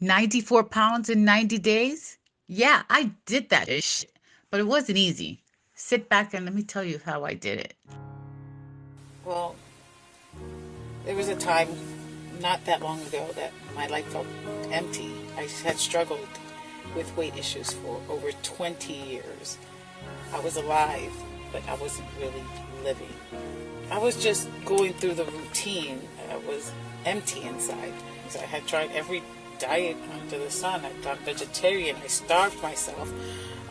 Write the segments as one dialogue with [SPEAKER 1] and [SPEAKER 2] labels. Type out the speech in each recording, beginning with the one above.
[SPEAKER 1] 94 pounds in 90 days? Yeah, I did that ish, but it wasn't easy. Sit back and let me tell you how I did it.
[SPEAKER 2] Well, there was a time not that long ago that my life felt empty. I had struggled with weight issues for over 20 years. I was alive, but I wasn't really living. I was just going through the routine. I was empty inside. So I had tried every diet under the sun. I'd gone vegetarian. I starved myself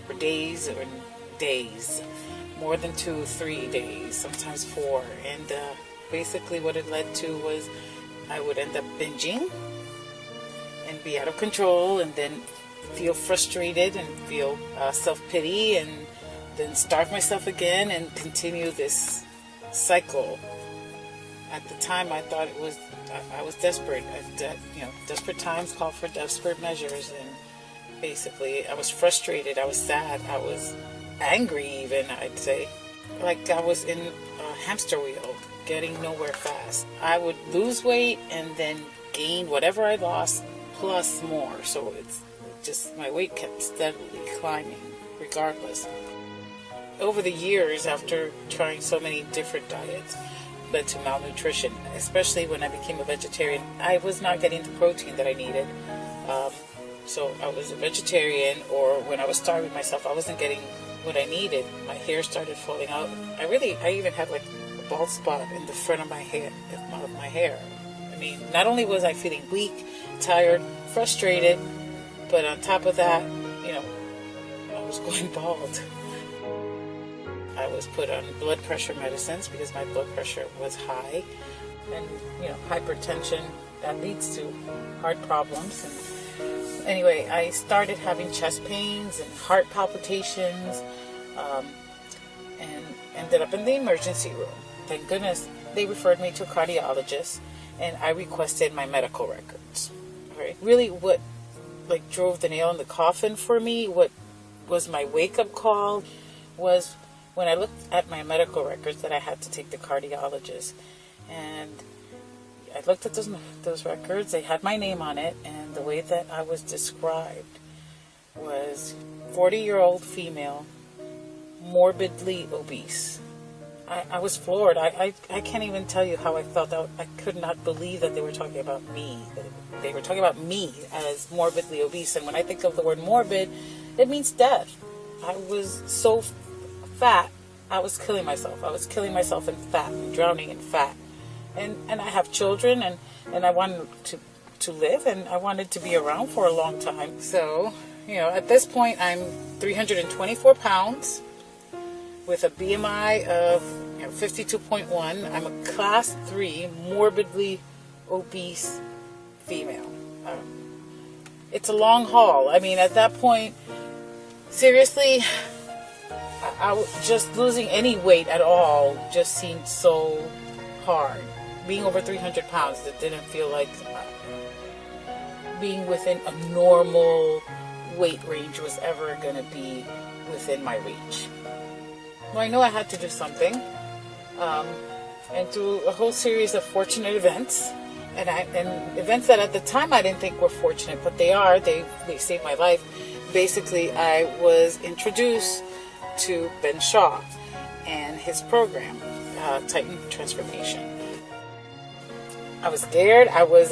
[SPEAKER 2] for days or days, more than 2, 3 days, sometimes 4. And basically what it led to was I would end up binging and be out of control, and then feel frustrated and feel self-pity, and then starve myself again and continue this cycle. At the time, I thought I was desperate. Desperate times call for desperate measures, and basically I was frustrated, I was sad, I was angry even, I'd say. Like I was in a hamster wheel, getting nowhere fast. I would lose weight and then gain whatever I lost plus more. So it's just, my weight kept steadily climbing regardless. Over the years, after trying so many different diets, led to malnutrition, especially when I became a vegetarian. I was not getting the protein that I needed. So I was a vegetarian, or when I was starving myself, I wasn't getting what I needed. My hair started falling out. I even had like a bald spot in the front of my hair. I mean, not only was I feeling weak, tired, frustrated, but on top of that, I was going bald. I was put on blood pressure medicines because my blood pressure was high, and hypertension, that leads to heart problems. And anyway, I started having chest pains and heart palpitations, and ended up in the emergency room. Thank goodness they referred me to a cardiologist, and I requested my medical records. Right? Really, what drove the nail in the coffin for me, what was my wake-up call, was when I looked at my medical records that I had to take the cardiologist. And I looked at those records. They had my name on it, and the way that I was described was 40-year-old female, morbidly obese. I was floored. I can't even tell you how I felt. I could not believe that they were talking about me. They were talking about me as morbidly obese. And when I think of the word morbid, it means death. I was so fat, I was killing myself. I was killing myself in fat, drowning in fat. And I have children, and I wanted to live, and I wanted to be around for a long time. So, at this point, I'm 324 pounds with a BMI of 52.1. I'm a class 3 morbidly obese female. It's a long haul. I mean, at that point, seriously, just losing any weight at all just seemed so hard. Being over 300 pounds, that didn't feel like being within a normal weight range was ever going to be within my reach. Well, I know I had to do something, and through a whole series of fortunate events, and events that at the time I didn't think were fortunate, but they are. They saved my life. Basically, I was introduced to Ben Shaw and his program, Titan Transformation. I was scared. I was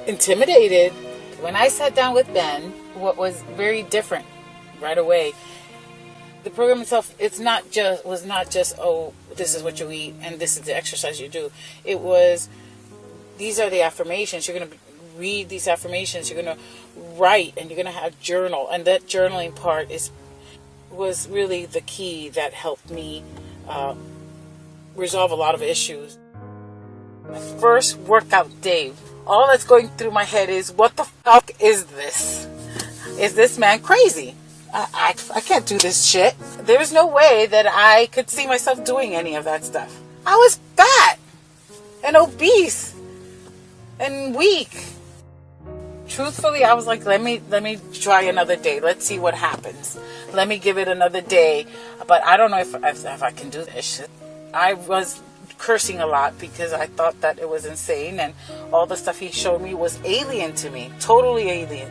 [SPEAKER 2] intimidated. When I sat down with Ben, what was very different right away, the program itself, was not just, oh, this is what you eat and this is the exercise you do. It was, these are the affirmations. You're going to read these affirmations. You're going to write, and you're going to have journal. And that journaling part was really the key that helped me resolve a lot of issues. My first workout day, all that's going through my head is, what the fuck is this? Is this man crazy? I can't do this shit. There was no way that I could see myself doing any of that stuff. I was fat and obese and weak. Truthfully, I was like, let me try another day. Let's see what happens. Let me give it another day. But I don't know if I can do this shit. I was cursing a lot because I thought that it was insane, and all the stuff he showed me was alien to me, totally alien.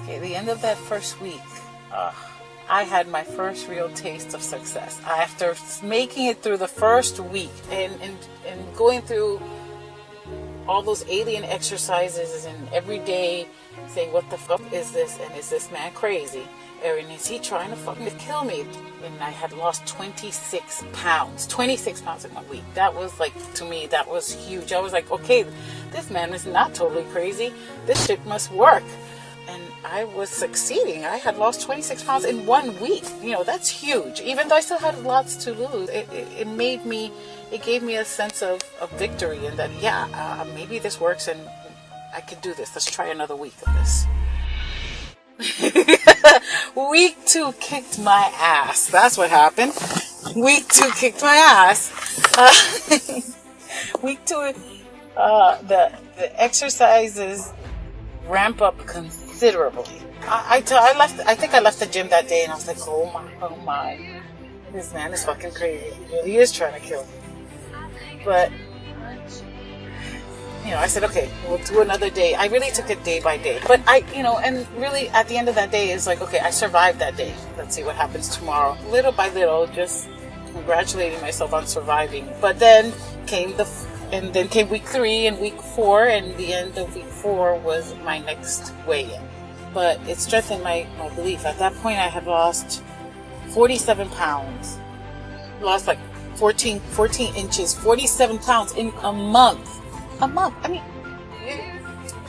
[SPEAKER 2] Okay, the end of that first week, I had my first real taste of success. After making it through the first week and going through all those alien exercises and every day saying, what the fuck is this? And is this man crazy? And is he trying to fucking kill me? And I had lost 26 pounds. 26 pounds in 1 week. That was like, to me, that was huge. I was like, okay, this man is not totally crazy. This shit must work. And I was succeeding. I had lost 26 pounds in 1 week. You know, that's huge. Even though I still had lots to lose, it made me, it gave me a sense of victory, and that, yeah, maybe this works and I can do this. Let's try another week of this. Week 2 kicked my ass. That's what happened. Week 2 kicked my ass. Week 2, the exercises ramp up considerably. I think I left the gym that day and I was like, oh my, this man is fucking crazy. He is trying to kill me. But, you know, I said, okay, we'll do another day. I really took it day by day. But and really at the end of that day, it's like, okay, I survived that day. Let's see what happens tomorrow. Little by little, just congratulating myself on surviving. But then came week 3 and week 4, and the end of week 4 was my next weigh-in. But it strengthened my belief. At that point, I had lost 47 pounds. Lost like 14 inches, 47 pounds in a month. A month. I mean,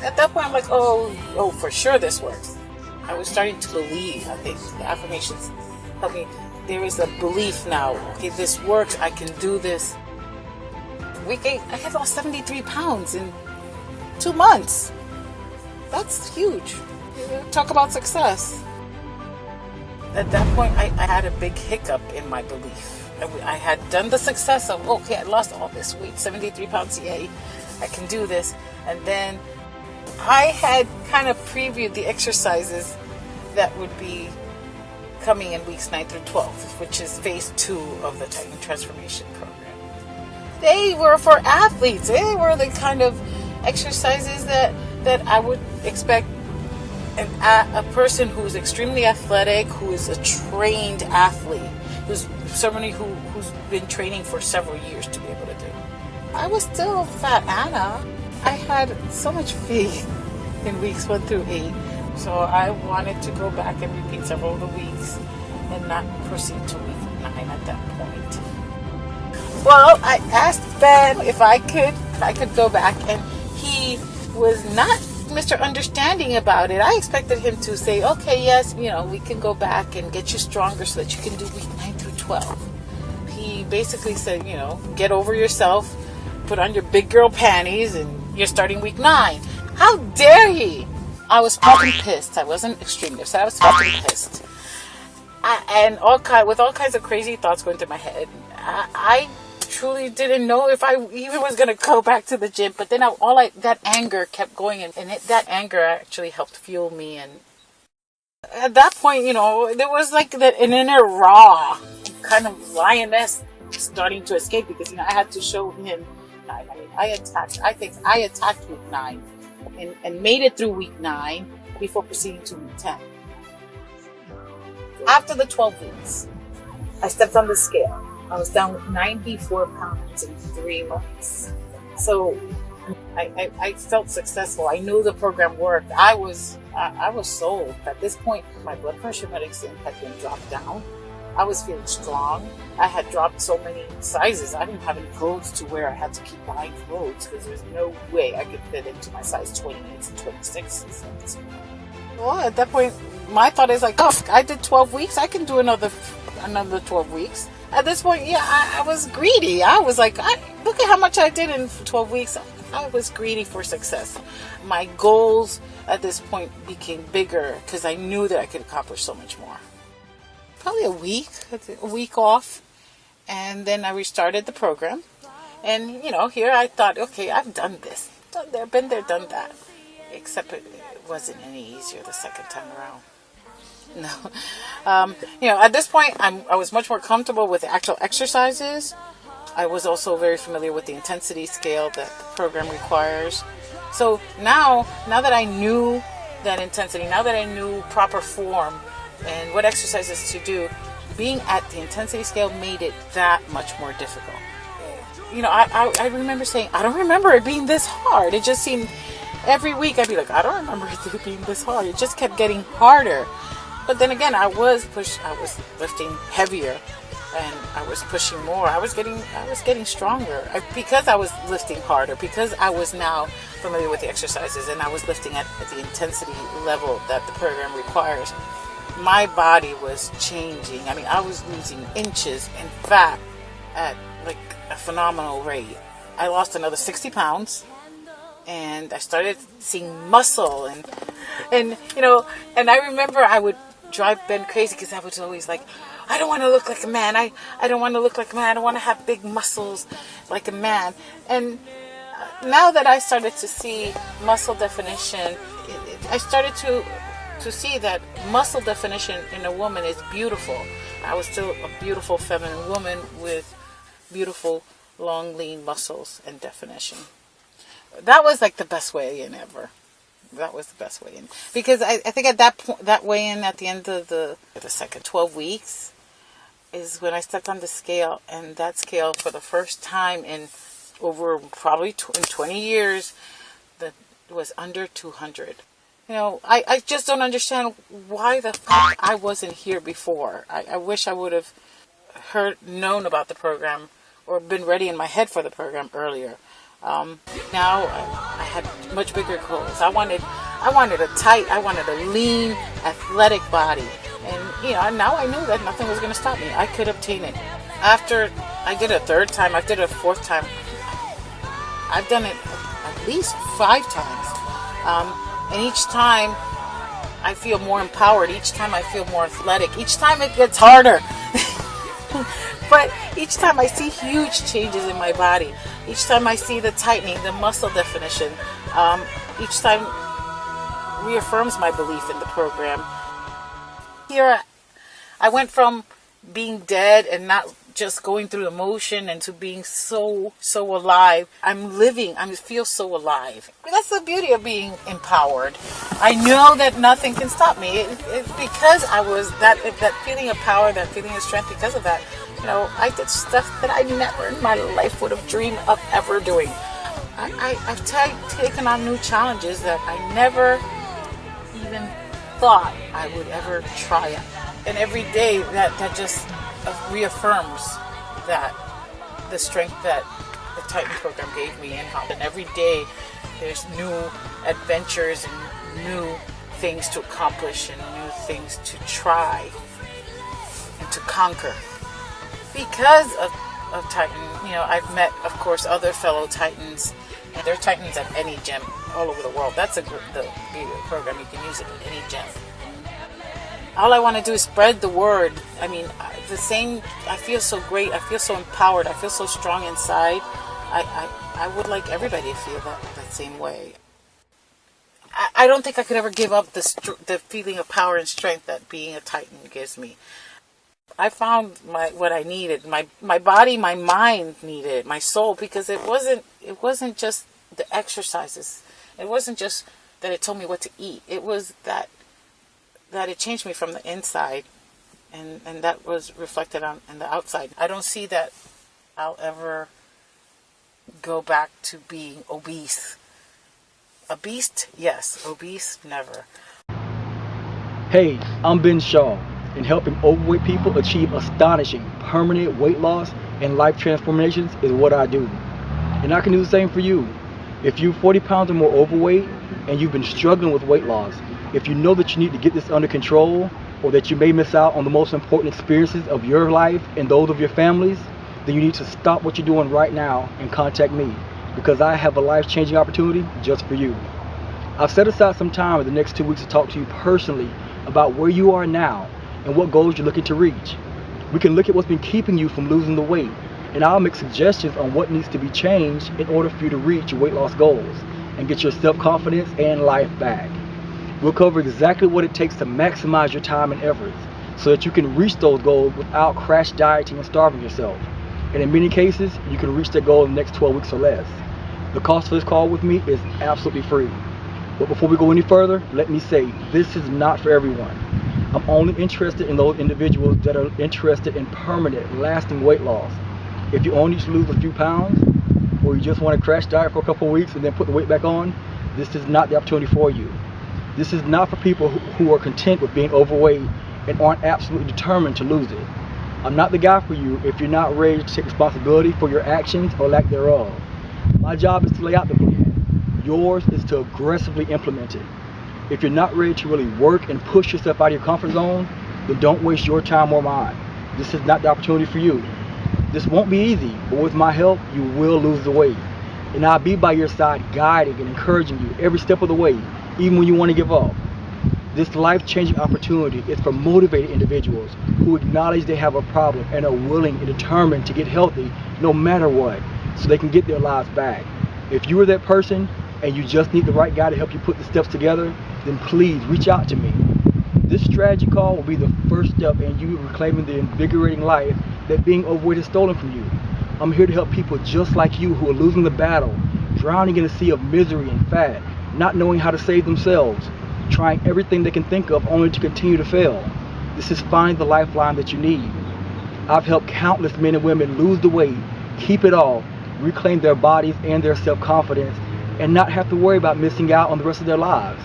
[SPEAKER 2] at that point, I'm like, oh, for sure this works. I was starting to believe. I think the affirmations helped me. There is a belief now. Okay, this works. I can do this. Week 8, I had lost 73 pounds in 2 months. That's huge. Talk about success. At that point, I had a big hiccup in my belief. I had done the success of, okay, I lost all this weight, 73 pounds, yay, I can do this. And then I had kind of previewed the exercises that would be coming in weeks 9 through 12, which is phase 2 of the Titan Transformation Program. They were for athletes. They were the kind of exercises that I would expect a person who's extremely athletic, who is a trained athlete, who's somebody who's been training for several years to be able to do. I was still fat Anna. I had so much faith in weeks 1 through 8. So I wanted to go back and repeat several of the weeks and not proceed to week 9 at that point. Well, I asked Ben if I could go back, and he was not Mr. Understanding about it. I expected him to say, okay, yes, we can go back and get you stronger so that you can do week 9 through 12. He basically said, get over yourself, put on your big girl panties, and you're starting week 9. How dare he? I was fucking pissed. I wasn't extremely upset. I was fucking pissed. With all kinds of crazy thoughts going through my head. I truly didn't know if I even was going to go back to the gym. But then that anger kept going, and that anger actually helped fuel me. And at that point, there was like an inner raw kind of lioness starting to escape, because I had to show him. I think I attacked week 9 and made it through week 9 before proceeding to week 10. After the 12 weeks, I stepped on the scale. I was down 94 pounds in 3 months. So I felt successful. I knew the program worked. I was sold. At this point, my blood pressure medicine had been dropped down. I was feeling strong. I had dropped so many sizes. I didn't have any clothes to wear. I had to keep buying clothes because there's no way I could fit into my size 28s and 26s. Well, at that point, my thought is like, oh, I did 12 weeks. I can do another 12 weeks. At this point, yeah, I was greedy. I was like, look at how much I did in 12 weeks. I was greedy for success. My goals at this point became bigger because I knew that I could accomplish so much more. Probably a week off, and then I restarted the program. And here I thought, okay, I've done this, been there, done that. Except it wasn't any easier the second time around. No, at this point I was much more comfortable with the actual exercises. I was also very familiar with the intensity scale that the program requires. So now that I knew that intensity, now that I knew proper form and what exercises to do, being at the intensity scale made it that much more difficult. I remember saying, I don't remember it being this hard. It just seemed every week I'd be like, I don't remember it being this hard. It just kept getting harder. But then again, I was lifting heavier, and I was pushing more. I was getting stronger because I was lifting harder, because I was now familiar with the exercises and I was lifting at the intensity level that the program requires. My body was changing. I mean, I was losing inches in fat at like a phenomenal rate. I lost another 60 pounds, and I started seeing muscle, and I remember I would drive Ben crazy because I was always like, I don't want to look like a man. I don't want to look like a man. I don't want to have big muscles like a man. And now that I started to see muscle definition, I started to see that muscle definition in a woman is beautiful. I was still a beautiful feminine woman with beautiful long lean muscles and definition. That was like the best weigh in ever. That was the best weigh in, because I think at that point, that weigh in at the end of the second 12 weeks is when I stepped on the scale, and that scale for the first time in over probably in 20 years that was under 200. I just don't understand why the fuck I wasn't here before. I wish I would have known about the program or been ready in my head for the program earlier. Now I had much bigger goals. I wanted a lean, athletic body. And now I knew that nothing was going to stop me. I could obtain it. After I did a third time, I did a fourth time. I've done it at least 5 times. And each time I feel more empowered. Each time I feel more athletic. Each time it gets harder. But each time I see huge changes in my body. Each time I see the tightening, the muscle definition. Each time reaffirms my belief in the program. Here I went from being dead and not just going through the motion and to being so alive. I'm living. I feel so alive. That's the beauty of being empowered. I know that nothing can stop me. It's because I was that feeling of power, that feeling of strength. Because of that, I did stuff that I never in my life would have dreamed of ever doing. I've taken on new challenges that I never even thought I would ever try. And every day that just reaffirms that the strength that the Titan program gave me, and every day there's new adventures and new things to accomplish and new things to try and to conquer. Because of Titan, I've met, of course, other fellow Titans, and they're Titans at any gym all over the world. That's the program. You can use it at any gym. All I want to do is spread the word. I mean, I feel so great. I feel so empowered. I feel so strong inside. I would like everybody to feel that same way. I don't think I could ever give up the feeling of power and strength that being a Titan gives me. I found what I needed. My body, my mind needed it, my soul, because it wasn't just the exercises. It wasn't just that it told me what to eat. It was that it changed me from the inside, and that was reflected on the outside. I don't see that I'll ever go back to being obese. A beast? Yes. Obese? Never.
[SPEAKER 3] Hey, I'm Ben Shaw, and helping overweight people achieve astonishing permanent weight loss and life transformations is what I do. And I can do the same for you. If you're 40 pounds or more overweight and you've been struggling with weight loss, if you know that you need to get this under control, or that you may miss out on the most important experiences of your life and those of your families, then you need to stop what you're doing right now and contact me, because I have a life-changing opportunity just for you. I've set aside some time in the next 2 weeks to talk to you personally about where you are now and what goals you're looking to reach. We can look at what's been keeping you from losing the weight, and I'll make suggestions on what needs to be changed in order for you to reach your weight loss goals and get your self-confidence and life back. We'll cover exactly what it takes to maximize your time and efforts so that you can reach those goals without crash dieting and starving yourself. and in many cases, you can reach that goal in the next 12 weeks or less. The cost for this call with me is absolutely free. But before we go any further, let me say, this is not for everyone. I'm only interested in those individuals that are interested in permanent, lasting weight loss. If you only need to lose a few pounds, or you just want to crash diet for a couple of weeks and then put the weight back on, this is not the opportunity for you. This is not for people who are content with being overweight and aren't absolutely determined to lose it. I'm not the guy for you if you're not ready to take responsibility for your actions or lack thereof. My job is to lay out the plan. Yours is to aggressively implement it. If you're not ready to really work and push yourself out of your comfort zone, then don't waste your time or mine. This is not the opportunity for you. This won't be easy, but with my help, you will lose the weight. And I'll be by your side guiding and encouraging you every step of the way, even when you want to give up. This life-changing opportunity is for motivated individuals who acknowledge they have a problem and are willing and determined to get healthy no matter what, so they can get their lives back. If you are that person and you just need the right guy to help you put the steps together, then please reach out to me. This strategy call will be the first step in you reclaiming the invigorating life that being overweight has stolen from you. I'm here to help people just like you who are losing the battle, drowning in a sea of misery and fat, not knowing how to save themselves, trying everything they can think of only to continue to fail. This is finding the lifeline that you need. I've helped countless men and women lose the weight, keep it off, reclaim their bodies and their self-confidence, and not have to worry about missing out on the rest of their lives.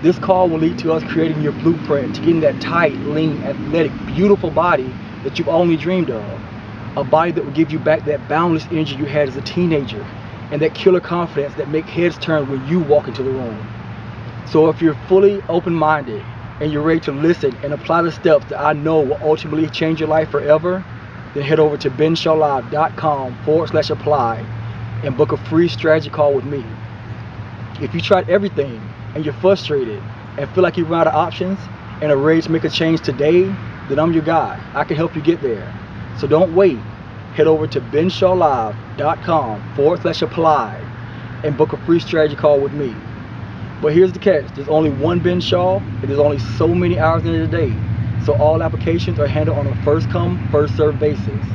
[SPEAKER 3] This call will lead to us creating your blueprint to getting that tight, lean, athletic, beautiful body that you've only dreamed of. A body that will give you back that boundless energy you had as a teenager and that killer confidence that makes heads turn when you walk into the room. So if you're fully open-minded and you're ready to listen and apply the steps that I know will ultimately change your life forever, then head over to benshawlive.com/apply and book a free strategy call with me. If you tried everything and you're frustrated and feel like you've run out of options and are ready to make a change today, then I'm your guy. I can help you get there. So don't wait. Head over to benshawlive.com/apply and book a free strategy call with me. But here's the catch. There's only one Ben Shaw and there's only so many hours in a day. So all applications are handled on a first come, first served basis.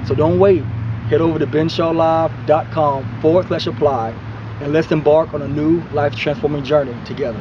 [SPEAKER 3] So don't wait. Head over to benshawlive.com/apply and let's embark on a new life transforming journey together.